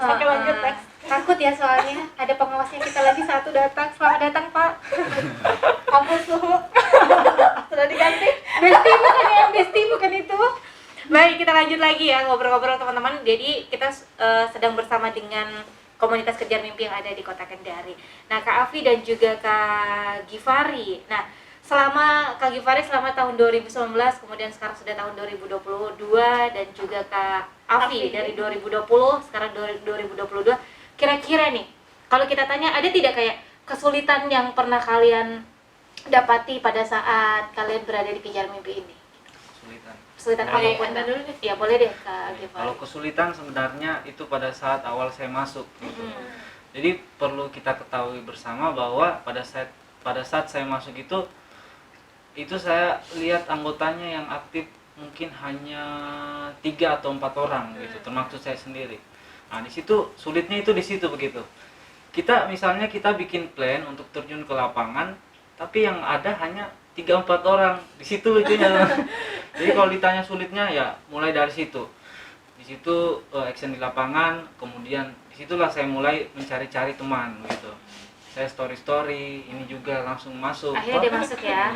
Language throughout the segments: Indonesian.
Oke, lanjut next. Takut ya soalnya ada pengawasnya kita lagi satu datang. Selamat datang Pak. Hapus suhu. Sudah diganti. Besti bukan itu. Baik, kita lanjut lagi ya ngobrol-ngobrol teman-teman. Jadi kita sedang bersama dengan komunitas Kejar Mimpi yang ada di Kota Kendari. Nah, Kak Afi dan juga Kak Givari. Nah, selama Kak Givari selama tahun 2019, kemudian sekarang sudah tahun 2022, dan juga Kak Afi dari 2020, sekarang 2022. Kira-kira nih, kalau kita tanya, ada tidak kayak kesulitan yang pernah kalian dapati pada saat kalian berada di Kejar Mimpi ini? Kesulitan apapun. Anda dulu deh. Ya boleh deh Kak Givari. Kalau kesulitan sebenarnya itu pada saat awal saya masuk gitu. Jadi perlu kita ketahui bersama bahwa pada saat saya masuk itu saya lihat anggotanya yang aktif mungkin hanya 3 atau 4 orang gitu, termasuk saya sendiri. Nah, di situ sulitnya itu di situ begitu. Misalnya kita bikin plan untuk terjun ke lapangan, tapi yang ada hanya 3-4 orang. Di situ lucunya. Jadi kalau ditanya sulitnya ya mulai dari situ. Di situ action di lapangan, kemudian disitulah saya mulai mencari-cari teman gitu. Saya story, ini juga langsung masuk. Akhirnya dia masuk ya.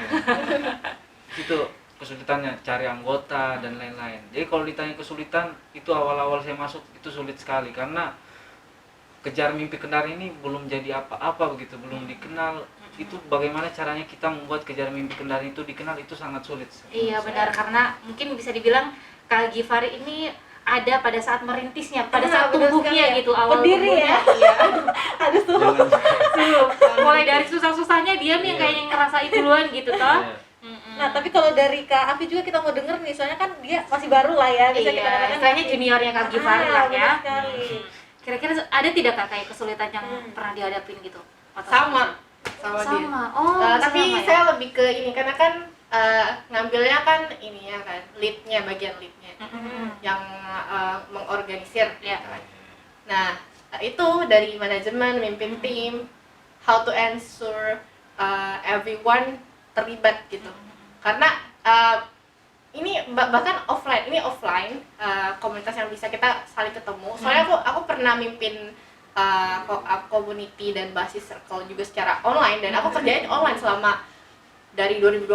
Itu kesulitannya cari anggota dan lain-lain. Jadi kalau ditanya kesulitan itu awal-awal saya masuk itu sulit sekali karena Kejar Mimpi Kendari ini belum jadi apa-apa begitu, belum dikenal. Itu bagaimana caranya kita membuat Kejar Mimpi Kendari itu dikenal itu sangat sulit. Iya benar, karena mungkin bisa dibilang Kak Givari ini ada pada saat merintisnya, pada saat tumbuhnya gitu, awal Berdiri tumbuhnya. ya. Iya. Ada suhu. Mulai dari susah-susahnya dia nih yang kayaknya ngerasain duluan gitu toh. Nah, tapi kalau dari Kak Afi juga kita mau denger nih, soalnya kan dia masih baru lah ya. Bisa kita Iya, katakan istilahnya juniornya Kak Givari lah ya. benar sekali. Kira-kira ada tidak Kak kayak kesulitan yang pernah dihadapin gitu? Atau sama dia. Oh, Tapi sama ya? saya lebih ke ini karena kan ngambilnya kan ini ya kan bagian leadnya yang mengorganisir. Ya. Nah itu dari manajemen, mimpin tim, how to ensure everyone terlibat gitu. Karena ini bahkan offline komunitas yang bisa kita saling ketemu. Soalnya aku pernah mimpin community dan basis circle juga secara online, dan aku kerjain online selama dari 2020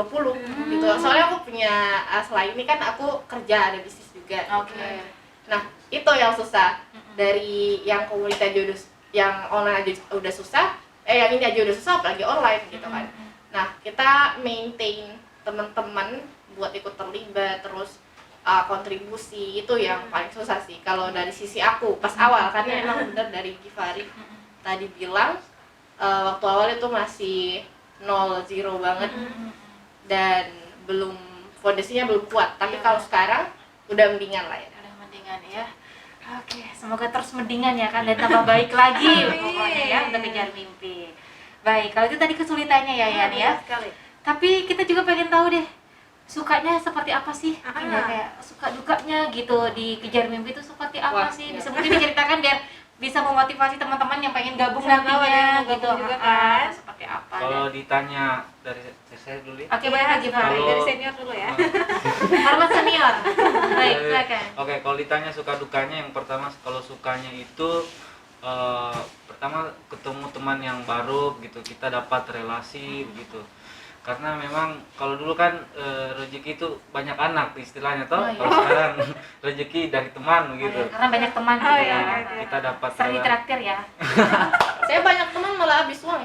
gitu. Soalnya aku punya selain ini kan aku kerja ada bisnis juga. Oke. Nah itu yang susah dari yang komunitas aja yang online aja udah susah, yang ini aja udah susah apalagi online gitu kan. Nah kita maintain teman-teman buat ikut terlibat terus kontribusi itu yang paling susah sih kalau dari sisi aku pas awal, karena emang bener dari Givari tadi bilang waktu awal itu masih 0 banget dan fondasinya belum kuat, tapi kalau sekarang udah mendingan lah ya. Udah mendingan ya. Oke, semoga terus mendingan ya kan dan tambah baik lagi pokoknya ya untuk Kejar Mimpi. Baik, kalau itu tadi kesulitannya ya Yan ya. Sekali. Tapi kita juga pengen tahu deh, sukanya seperti apa sih? Ya, kayak suka dukanya gitu di Kejar Mimpi itu seperti apa sih? Bisa mungkin diceritakan biar bisa memotivasi teman-teman yang pengen gabung nantinya gitu. juga kan. Seperti apa? Kalau ditanya dari saya dulu ya. Oke, baik lagi Pak. Kalau- Dari senior dulu ya. Hormat senior. Baik, silakan. Oke, kalau ditanya suka dukanya, yang pertama kalau sukanya itu pertama ketemu teman yang baru gitu, kita dapat relasi begitu. Karena memang kalau dulu kan rezeki itu banyak anak istilahnya toh. Oh, iya. Kalau sekarang rezeki dari teman begitu. Karena banyak teman gitu iya, ya. iya. Kita dapat Sering ditraktir ya. Saya banyak teman malah habis uang.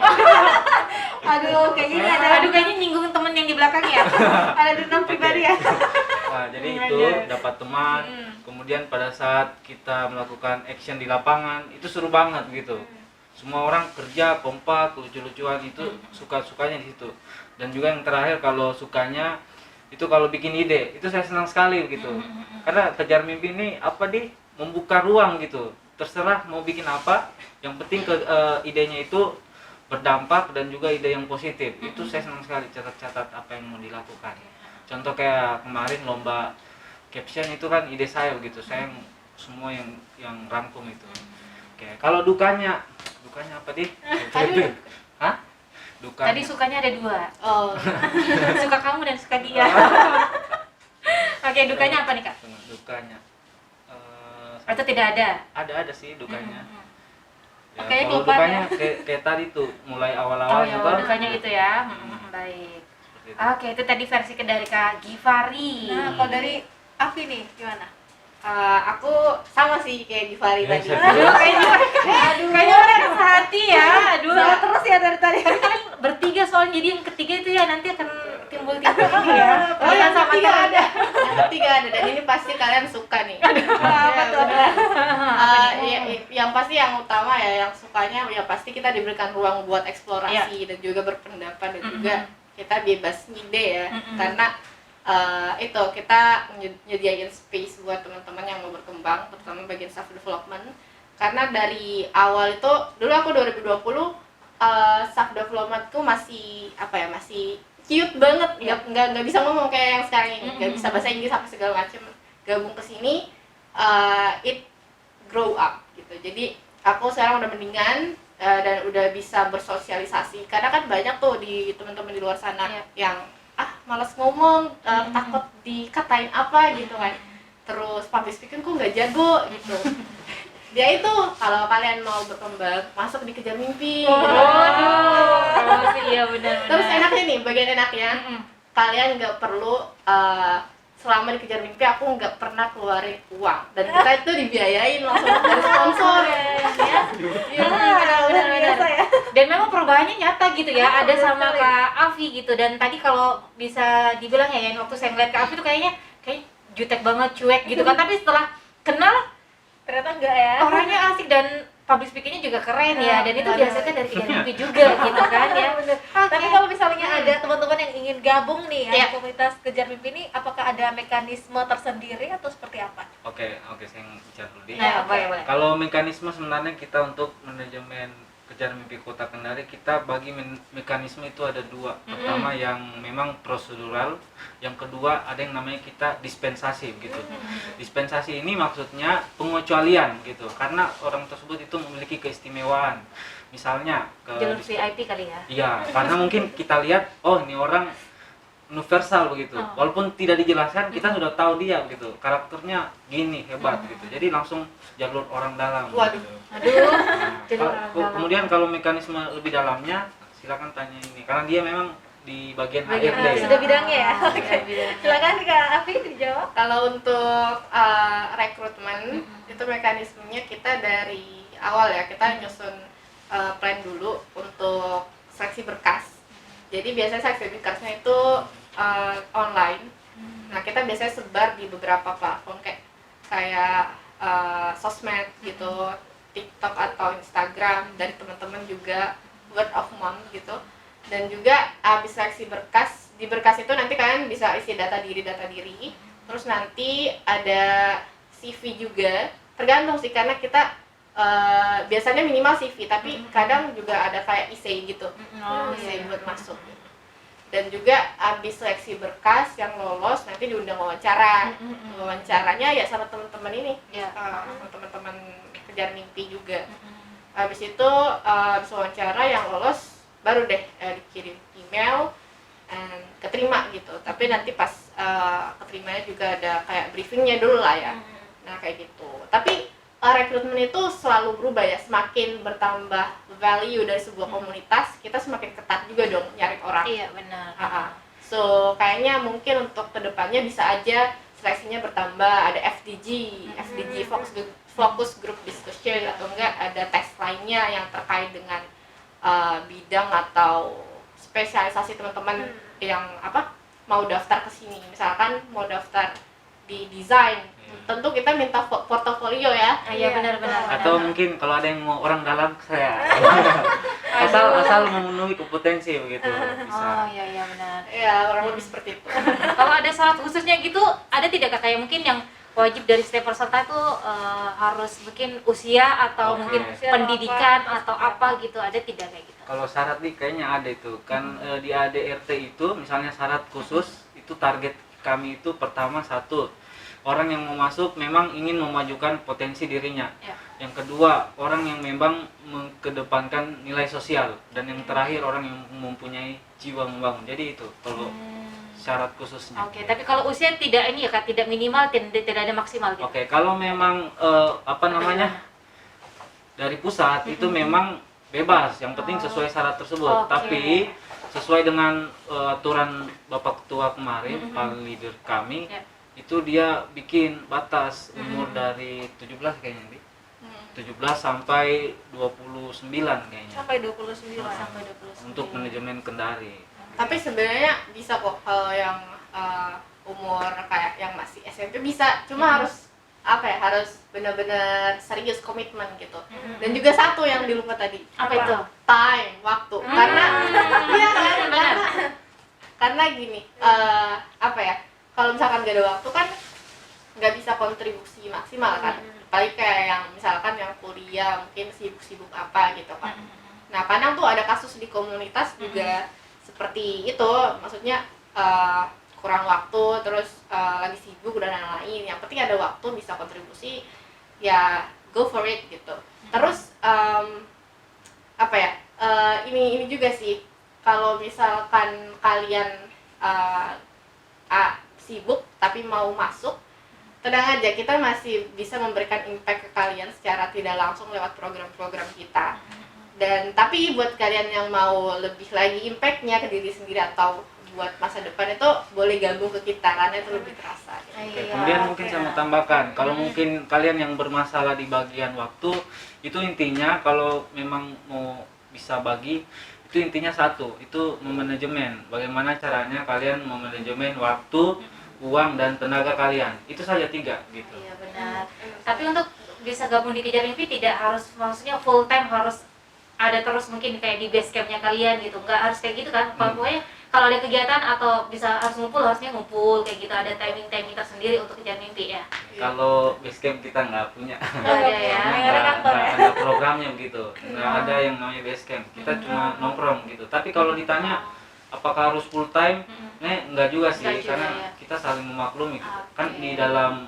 Aduh, kayaknya ini ada Aduh, kayaknya nyinggung temen yang di belakang ya. ada dendam pribadi ya. Nah, jadi itu dapat teman. Kemudian pada saat kita melakukan action di lapangan itu seru banget gitu. Semua orang kerja kompak, lucu-lucuan, itu suka-sukanya di situ. Dan juga yang terakhir kalau sukanya itu kalau bikin ide, itu saya senang sekali gitu. Karena Kejar Mimpi ini membuka ruang gitu. Terserah mau bikin apa, yang penting idenya itu berdampak dan juga ide yang positif. Itu saya senang sekali catat-catat apa yang mau dilakukan. Contoh kayak kemarin lomba caption itu kan ide saya begitu. Saya semua yang rangkum itu. Oke, kalau dukanya apa Hah? Dukanya. Tadi sukanya ada 2. Oh, Suka kamu dan suka dia. Oke, dukanya apa nih Kak? Dukanya Atau tidak ada? Ada sih dukanya. Ya, Kayaknya kalau kelupaan dukanya kayak tadi tuh mulai awal-awal ya, juga dukanya itu ya. Baik. seperti itu. Oke, itu tadi versi dari Kak Givari. Nah, kalau dari Afi nih gimana? Aku sama sih kayak Givari Ya, tadi. saya Aduh, kayaknya orang sehati ya. Aduh, Salah terus ya dari tadi. kan bertiga soalnya, jadi yang ketiga itu ya nanti akan timbul-timbul ya. Oh, yang sama ketiga teman. ada. Yang ketiga ada, dan ini pasti kalian suka nih. Apa tuh? Yang pasti yang utama ya, yang sukanya ya pasti kita diberikan ruang buat eksplorasi dan juga berpendapat, dan juga kita bebas ngide ya. Karena itu kita nyediain space buat teman-teman yang mau berkembang, terutama bagian self development. Karena dari awal itu dulu aku 2020 self developmentku masih masih cute banget, nggak bisa ngomong kayak yang sekarang ini, nggak bisa bahasa Inggris apa segala macam. Gabung ke sini it grow up gitu. Jadi aku sekarang udah mendingan dan udah bisa bersosialisasi, karena kan banyak tuh di teman-teman di luar sana yang malas ngomong, takut dikatain apa gitu kan, terus public speaking kok nggak jago gitu. Dia itu kalau kalian mau berkembang, masuk di Kejar Mimpi. Iya benar. Terus enaknya nih, bagian enaknya kalian nggak perlu selama dikejar mimpi aku nggak pernah keluarin uang, dan kita itu dibiayain langsung dari sponsor ya. Benar ya. Dan memang perubahannya nyata gitu ya, ada sama Kak Afi gitu. Dan tadi kalau bisa dibilang ya, waktu saya ngeliat Kak Afi tuh kayak jutek banget, cuek gitu kan, tapi setelah kenal Ternyata enggak ya. orangnya asik dan public speaking-nya juga keren ya, dan itu dihasilkan dari Kejar Mimpi juga gitu kan ya. Tapi kalau misalnya ada teman-teman yang ingin gabung nih Iya. komunitas Kejar Mimpi ini, apakah ada mekanisme tersendiri atau seperti apa? Oke, saya bicara dulu nih. Nah, boleh. Kalau mekanisme sebenarnya kita untuk manajemen Kejar Mimpi Kota Kendari, kita bagi mekanisme itu ada dua. Pertama yang memang prosedural, yang kedua ada yang namanya kita dispensasi gitu. Dispensasi ini maksudnya pengecualian gitu, karena orang tersebut itu memiliki keistimewaan. Misalnya Jalur VIP kali ya. Iya, karena mungkin kita lihat, oh ini orang universal begitu. Walaupun tidak dijelaskan, kita sudah tahu dia gitu. Karakternya gini, hebat gitu. Jadi langsung jalur orang dalam. Waduh. Gitu. Aduh. Nah, kemudian kalau mekanisme lebih dalamnya, silakan tanya ini. Karena dia memang di bagian HRD. Sudah bidangnya ya. Bidangnya. Silakan Kak Afi dijawab. Kalau untuk rekrutmen itu mekanismenya kita dari awal ya, kita nyusun plan dulu untuk seleksi berkas. Jadi biasanya seleksi berkasnya itu online. Nah, kita biasanya sebar di beberapa platform kayak sosmed gitu, TikTok atau Instagram, dari teman-teman juga, word of mouth gitu. Dan juga habis seleksi berkas, di berkas itu nanti kalian bisa isi data diri. Terus nanti ada CV juga, tergantung sih, karena kita biasanya minimal CV, tapi kadang juga ada kayak essay gitu, essay buat masuk gitu. Dan juga habis seleksi berkas yang lolos nanti diundang wawancara. Wawancaranya ya sama teman-teman ini, sama teman-teman Kejar Mimpi juga. Habis itu habis wawancara yang lolos baru deh dikirim email dan keterima gitu. Tapi nanti pas keterimanya juga ada kayak briefingnya dulu lah ya. Nah kayak gitu. Tapi rekrutmen itu selalu berubah ya, semakin bertambah value dari sebuah komunitas, kita semakin ketat juga dong nyari orang. Iya benar. So kayaknya mungkin untuk kedepannya bisa aja seleksinya bertambah, ada FDG fokus group discussion, atau enggak ada tes lainnya yang terkait dengan bidang atau spesialisasi teman-teman yang mau daftar ke sini. Misalkan mau daftar di desain, tentu kita minta portofolio ya. Iya benar-benar. Atau mungkin kalau ada yang mau orang dalam, saya asal memenuhi kompetensi begitu bisa. Oh iya benar. Ya orang lebih seperti itu. Kalau ada syarat khususnya gitu, ada tidak Kak, kayak mungkin yang wajib dari setiap peserta itu harus mungkin usia atau mungkin pendidikan atau apa gitu, ada tidak kayak gitu? Kalau syarat nih kayaknya ada itu kan, di ADRT itu misalnya syarat khusus itu, target kami itu pertama, satu, orang yang mau masuk memang ingin memajukan potensi dirinya. Yang kedua, orang yang memang mengedepankan nilai sosial, dan yang terakhir orang yang mempunyai jiwa membangun. Jadi itu kalau syarat khususnya. Oke, tapi kalau usia tidak ini ya Kak, tidak minimal, tidak ada maksimal gitu. Oke, kalau memang apa namanya dari pusat itu memang bebas, yang penting sesuai syarat tersebut. Oke. Tapi sesuai dengan aturan Bapak Ketua kemarin, Pak leader kami, Ya. itu dia bikin batas umur dari 17 kayaknya, Bi. 17 sampai 29 kayaknya. Sampai 29. Sampai 29. Untuk manajemen kendari. Tapi sebenarnya bisa kok kalau yang umur kayak yang masih SMP bisa, cuma harus apa ya, harus benar-benar serius komitmen gitu. Dan juga satu yang dilupa tadi, Apa itu? time, waktu. Karena iya kan, benar. karena gini, apa ya, kalau misalkan gak ada waktu kan nggak bisa kontribusi maksimal kan. Apalagi kayak yang misalkan yang kuliah mungkin sibuk-sibuk apa gitu kan. Nah kadang tuh ada kasus di komunitas juga seperti itu, maksudnya kurang waktu, terus lagi sibuk dan lain-lain. Yang penting ada waktu, bisa kontribusi, ya go for it gitu. Terus apa ya, ini juga sih, kalau misalkan kalian sibuk tapi mau masuk, tenang aja, kita masih bisa memberikan impact ke kalian secara tidak langsung lewat program-program kita. Dan tapi buat kalian yang mau lebih lagi impactnya ke diri sendiri atau buat masa depan, itu boleh gabung ke kita karena itu lebih terasa gitu. Oke, kemudian mungkin saya mau tambahkan, kalau mungkin kalian yang bermasalah di bagian waktu, itu intinya kalau memang mau bisa bagi, itu intinya satu, itu memanajemen. Bagaimana caranya kalian memanajemen waktu, uang, dan tenaga kalian. Itu saja 3 gitu. Iya benar. Tapi untuk bisa gabung di Kejar Mimpi tidak harus, maksudnya full time harus ada terus mungkin kayak di base campnya kalian gitu, nggak harus kayak gitu kan. Pokoknya kalau ada kegiatan atau bisa harus ngumpul, harusnya ngumpul kayak gitu, ada timing tersendiri untuk Kejar Mimpi ya. Kalau base camp kita nggak punya. Nggak ada ya. Nggak ada programnya begitu, nggak ada yang namanya base camp. Kita cuma nongkrong gitu. Tapi kalau ditanya apakah harus full time, enggak juga sih, Nggak juga, karena ya. kita saling memaklumi gitu. Oke. Kan di dalam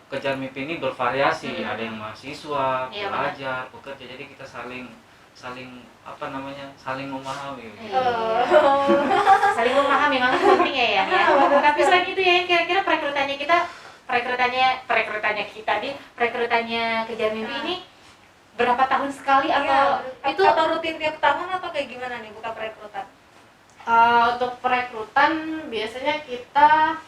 Kejar Mimpi ini bervariasi, ada yang mahasiswa, Iya, pelajar, pekerja, jadi kita saling apa namanya, saling memahami gitu. Saling memahami, memang itu penting ya. Tapi selain itu ya, kira-kira perekrutannya Kejar Mimpi ini berapa tahun sekali atau itu atau rutin tiap tahun atau kayak gimana nih buka perekrutan? Untuk perekrutan biasanya kita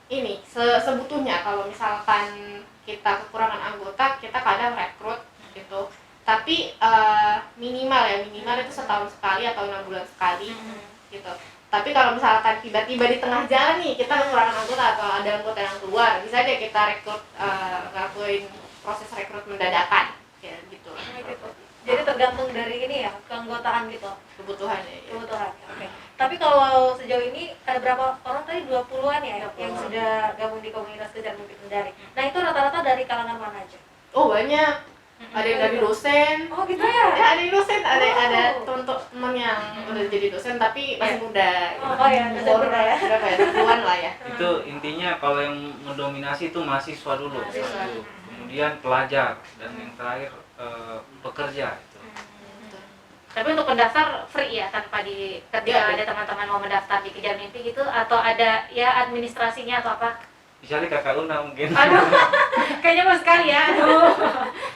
ini sebutuhnya, kalau misalkan kita kekurangan anggota, kita kadang rekrut gitu. Tapi minimal itu setahun sekali atau 6 bulan sekali gitu. Tapi kalau misalkan tiba-tiba di tengah jalan nih kita kekurangan anggota atau ada anggota yang keluar, bisa aja kita rekrut, ngelakuin proses rekrutmen dadakan kayak gitu. Jadi tergantung dari ini ya, keanggotaan gitu, Kebutuhannya. kebutuhan. Oke. Tapi kalau sejauh ini ada berapa orang tadi, 20-an ya 20-an. yang sudah gabung di komunitas Kejar Mimpi Kendari. Nah, itu rata-rata dari kalangan mana aja? Oh banyak. Ada yang dari dosen. Oh, gitu ya. Ya, ada yang dosen, ada teman-teman yang udah jadi dosen tapi masih muda. Oh, ya, dosen Umur muda ya. berapa ya? 20-an lah ya. Itu intinya kalau yang mendominasi itu mahasiswa dulu, Mahasiswa. satu. Kemudian pelajar, dan yang terakhir pekerja itu. Tapi untuk pendaftar free ya, tanpa ketika Iya. ada teman-teman mau mendaftar di Kejar Mimpi gitu, atau ada ya administrasinya atau apa? Misalnya kakak Una mungkin. Aduh, kayaknya mau sekali ya. Aduh,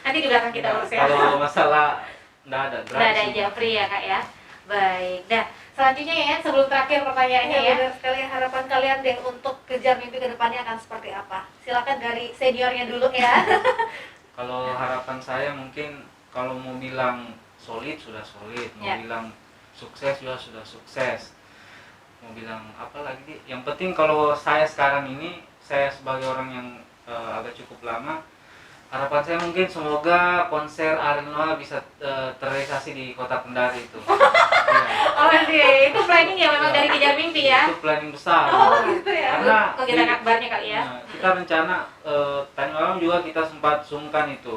nanti di belakang kita urus ya. Kalau masalah nggak ada, Udah ada gratis. aja free ya kak ya. Baik. Nah selanjutnya ya, sebelum terakhir pertanyaannya ya. Benar sekali, harapan kalian deh untuk Kejar Mimpi ke depannya akan seperti apa? Silakan dari seniornya dulu ya. Kalau harapan saya mungkin kalau mau bilang solid sudah solid, mau Ya. bilang sukses juga sudah sukses. Mau bilang apa lagi? Di? Yang penting kalau saya sekarang ini, saya sebagai orang yang agak cukup lama, harapan saya mungkin semoga konser Ariel Noah bisa terrealisasi di Kota Kendari itu. Iya. Oh sih, itu planning ya memang dari Kejar Mimpi ya. Itu planning besar. Oh, gitu ya. Karena Kegiatan akbarnya kali ya. nah, kita rencana tadi malam juga kita sempat sungkan itu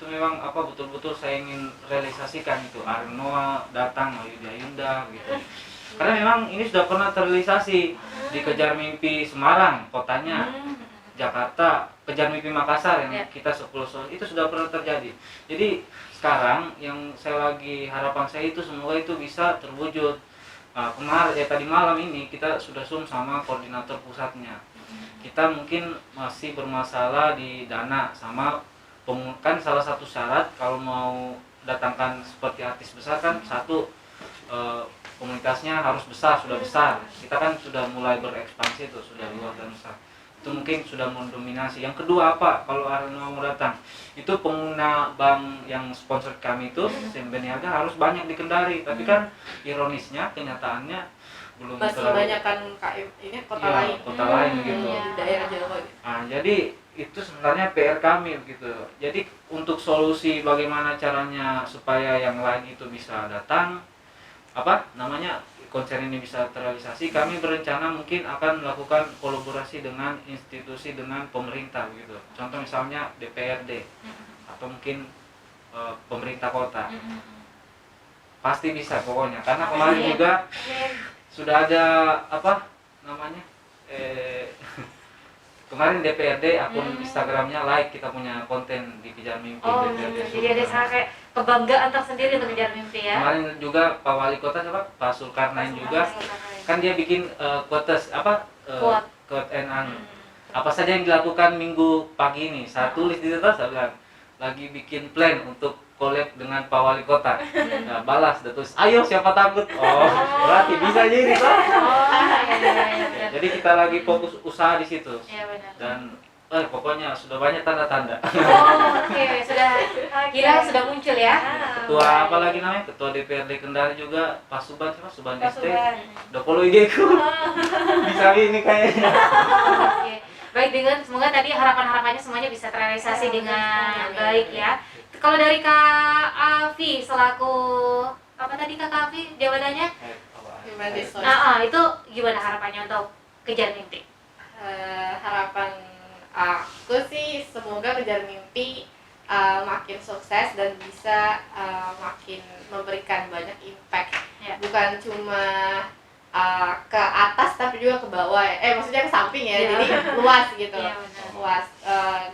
memang apa betul-betul saya ingin realisasikan itu, Ariel Noah datang, Yunda Yunda gitu. Karena memang ini sudah pernah terrealisasi di Kejar Mimpi Semarang kotanya, Jakarta, Kejar Mimpi Makassar yang Ya. kita 10 itu sudah pernah terjadi. Jadi sekarang yang saya lagi harapan saya itu semoga itu bisa terwujud Tadi malam ini kita sudah Zoom sama koordinator pusatnya. Kita mungkin masih bermasalah di dana sama kan salah satu syarat kalau mau datangkan seperti artis besar kan satu komunitasnya harus besar, sudah besar. Kita kan sudah mulai berekspansi tuh, sudah luas dan besar. Itu mungkin sudah mendominasi. Yang kedua apa? Kalau Arema mau datang, itu pengguna bank yang sponsor kami itu Beniaga harus banyak di Kendari. Tapi kan ironisnya kenyataannya belum Masih terlalu banyak kan KM ini kota iya, lain. kota lain gitu. Di daerah Jawa gitu. Jadi itu sebenarnya PR kami gitu. Jadi untuk solusi bagaimana caranya supaya yang lain itu bisa datang, konser ini bisa terrealisasi, kami berencana mungkin akan melakukan kolaborasi dengan institusi dengan pemerintah gitu. Contoh misalnya DPRD atau mungkin pemerintah kota. Pasti bisa pokoknya. Karena kemarin juga sudah ada kemarin DPRD akun Instagramnya like kita punya konten di Kejar Mimpi. DPRD jadi ada kayak kebanggaan tersendiri untuk Kejar Mimpi ya. Kemarin juga Pak Wali Kota Pak Zulkarnain juga kan dia bikin quotes quote and apa saja yang dilakukan minggu pagi ini. Saya tulis di atas, saya bilang lagi bikin plan untuk collab dengan Pak Wali Kota. Nah, balas terus, ayo siapa takut. Berarti bisa jadi Pak. Iya. Jadi kita lagi fokus usaha di situ. Iya benar. Dan pokoknya sudah banyak tanda-tanda. Oke, sudah kira sudah muncul ya. Ketua apa lagi namanya? Ketua DPRD Kendari juga Pak Suban Suban Pak ST. Suban. Udah follow IG ku. Bisa ini kayaknya. Oke. Baik, dengan semoga tadi harapan-harapannya semuanya bisa terrealisasi dengan baik ya. Kalau dari Kak Avi selaku apa tadi Kak Avi jawabannya? Human resource. Itu gimana harapannya untuk Kejar Mimpi? Harapan aku sih semoga Kejar Mimpi makin sukses dan bisa makin memberikan banyak impact. Ya. Bukan cuma ke atas tapi juga ke bawah. Maksudnya ke samping ya. Ya. Jadi luas gitu. Iya, benar. Luas.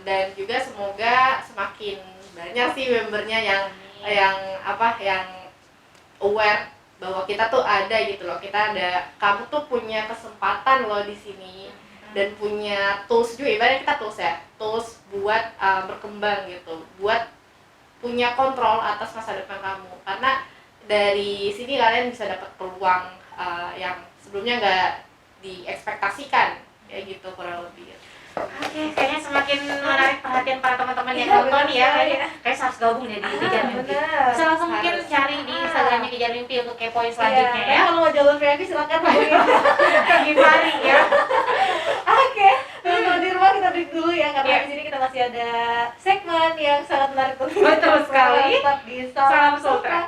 Dan juga semoga semakin banyak sih membernya yang aware bahwa kita tuh ada gitu loh. Kamu tuh punya kesempatan loh di sini. Dan punya tools juga, ibaratnya kita tools buat berkembang gitu, buat punya kontrol atas masa depan kamu, karena dari sini kalian bisa dapat peluang yang sebelumnya nggak diekspektasikan, kayak gitu kurang lebih. Oke, kayaknya semakin menarik perhatian para teman-teman yang nonton ya. Kayaknya harus gabung deh di Kejar Mimpi. Bisa langsung mungkin cari di Instagramnya Kejar Mimpi untuk kepoin selanjutnya ya. Kalau mau jalur VIP silakan hubungi Kak Givari ya. Oke, teman-teman di rumah kita break dulu ya karena di sini kita masih ada segmen yang sangat menarik untuk Betul sekali. tetap di Salam Salam Sultra. Sultra.